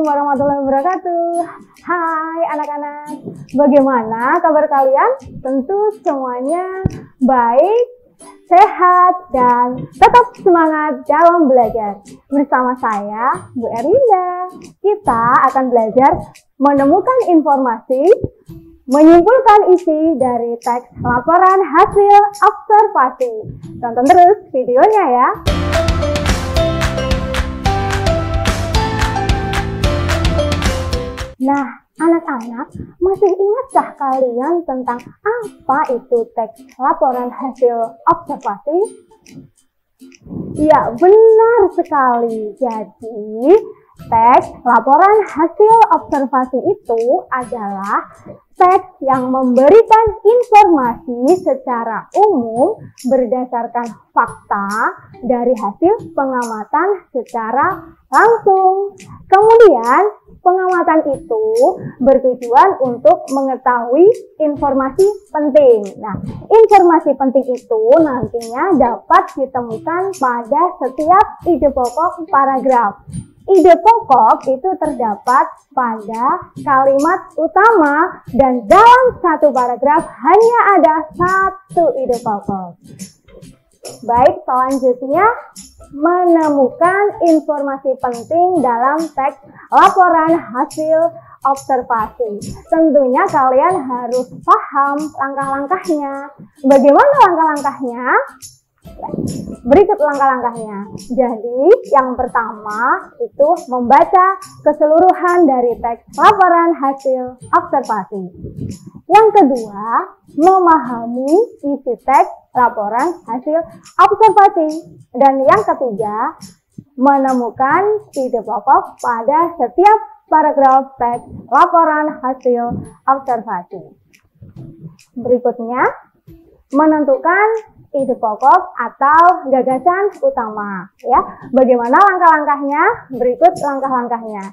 Assalamualaikum warahmatullahi wabarakatuh. Hai anak-anak, bagaimana kabar kalian? Tentu semuanya baik, sehat, dan tetap semangat dalam belajar. Bersama saya, Bu Erlinda, kita akan belajar menemukan informasi, menyimpulkan isi dari teks laporan hasil observasi. Tonton terus videonya ya. Nah, anak-anak, masih ingatkah kalian tentang apa itu teks laporan hasil observasi? Ya, benar sekali. Jadi, teks laporan hasil observasi itu adalah teks yang memberikan informasi secara umum berdasarkan fakta dari hasil pengamatan secara langsung. Kemudian, pengamatan itu bertujuan untuk mengetahui informasi penting. Nah, informasi penting itu nantinya dapat ditemukan pada setiap ide pokok paragraf. Ide pokok itu terdapat pada kalimat utama dan dalam satu paragraf hanya ada satu ide pokok. Baik, selanjutnya menemukan informasi penting dalam teks laporan hasil observasi. Tentunya kalian harus paham langkah-langkahnya. Bagaimana langkah-langkahnya? Ya, berikut langkah-langkahnya. Jadi, yang pertama itu membaca keseluruhan dari teks laporan hasil observasi. Yang kedua, memahami isi teks laporan hasil observasi. Dan yang ketiga, menemukan ide pokok pada setiap paragraf teks laporan hasil observasi. Berikutnya, menentukan ide pokok atau gagasan utama. Ya, bagaimana langkah-langkahnya? Berikut langkah-langkahnya.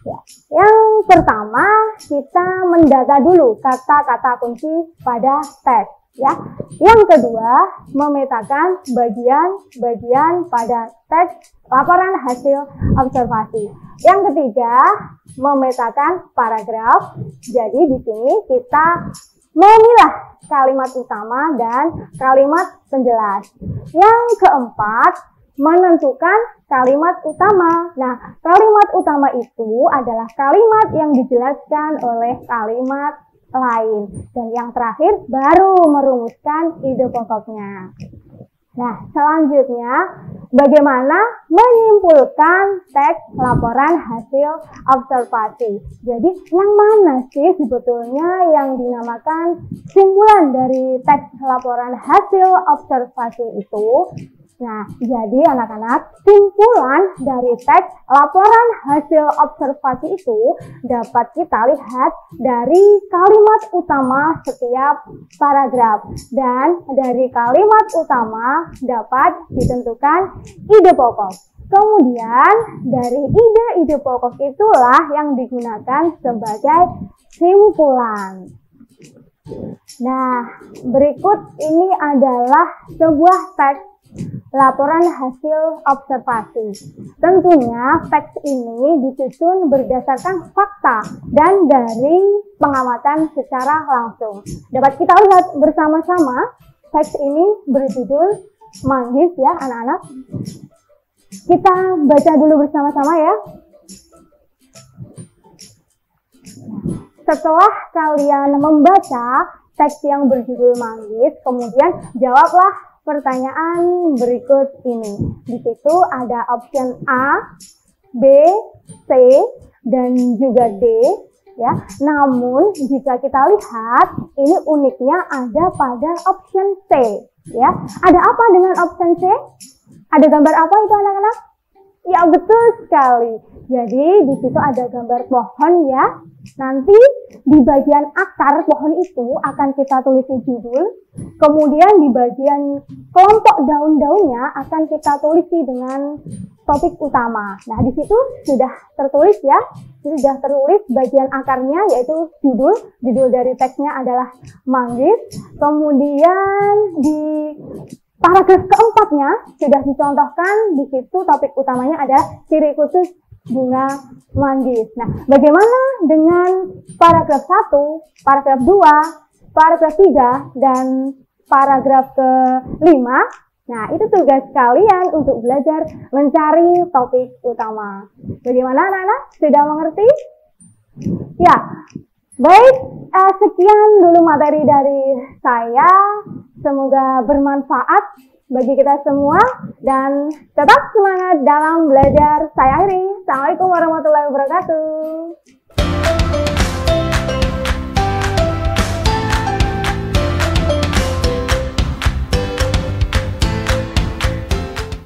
Ya. Yang pertama, kita mendata dulu kata-kata kunci pada teks. Ya. Yang kedua, memetakan bagian-bagian pada teks laporan hasil observasi. Yang ketiga, memetakan paragraf. Jadi di sini kita memilah kalimat utama dan kalimat penjelas. Yang keempat, menentukan kalimat utama. Nah, kalimat utama itu adalah kalimat yang dijelaskan oleh kalimat lain. Dan yang terakhir, baru merumuskan ide pokoknya. Nah, selanjutnya, bagaimana menyimpulkan teks laporan hasil observasi. Jadi, yang mana sih sebetulnya yang dinamakan simpulan dari teks laporan hasil observasi itu? Nah, jadi anak-anak, simpulan dari teks laporan hasil observasi itu dapat kita lihat dari kalimat utama setiap paragraf. Dan dari kalimat utama dapat ditentukan ide pokok. Kemudian, dari ide-ide pokok itulah yang digunakan sebagai simpulan. Nah, berikut ini adalah sebuah teks laporan hasil observasi. Tentunya teks ini disusun berdasarkan fakta dan dari pengamatan secara langsung. Dapat kita lihat bersama-sama, teks ini berjudul Manggis ya anak-anak. Kita baca dulu bersama-sama ya. Setelah kalian membaca teks yang berjudul Manggis, kemudian jawablah pertanyaan berikut ini. Di situ ada option A, B, C, dan juga D. Ya. Namun jika kita lihat, ini uniknya ada pada option C. Ya. Ada apa dengan option C? Ada gambar apa itu anak-anak? Ya, betul sekali. Jadi di situ ada gambar pohon ya. Nanti di bagian akar pohon itu akan kita tulis judul. Kemudian di bagian kelompok daun-daunnya akan kita tulisi dengan topik utama. Nah, di situ sudah tertulis ya. Sudah tertulis bagian akarnya yaitu judul. Judul dari teksnya adalah Manggis. Kemudian di paragraf keempatnya sudah dicontohkan, di situ topik utamanya ada ciri khusus bunga manggis. Nah, bagaimana dengan paragraf 1, paragraf 2, paragraf 3, dan paragraf ke-5? Nah, itu tugas kalian untuk belajar mencari topik utama. Bagaimana anak-anak? Sudah mengerti? Ya, baik. Sekian dulu materi dari saya. Semoga bermanfaat bagi kita semua. Dan tetap semangat dalam belajar. Saya akhiri. Assalamualaikum warahmatullahi wabarakatuh.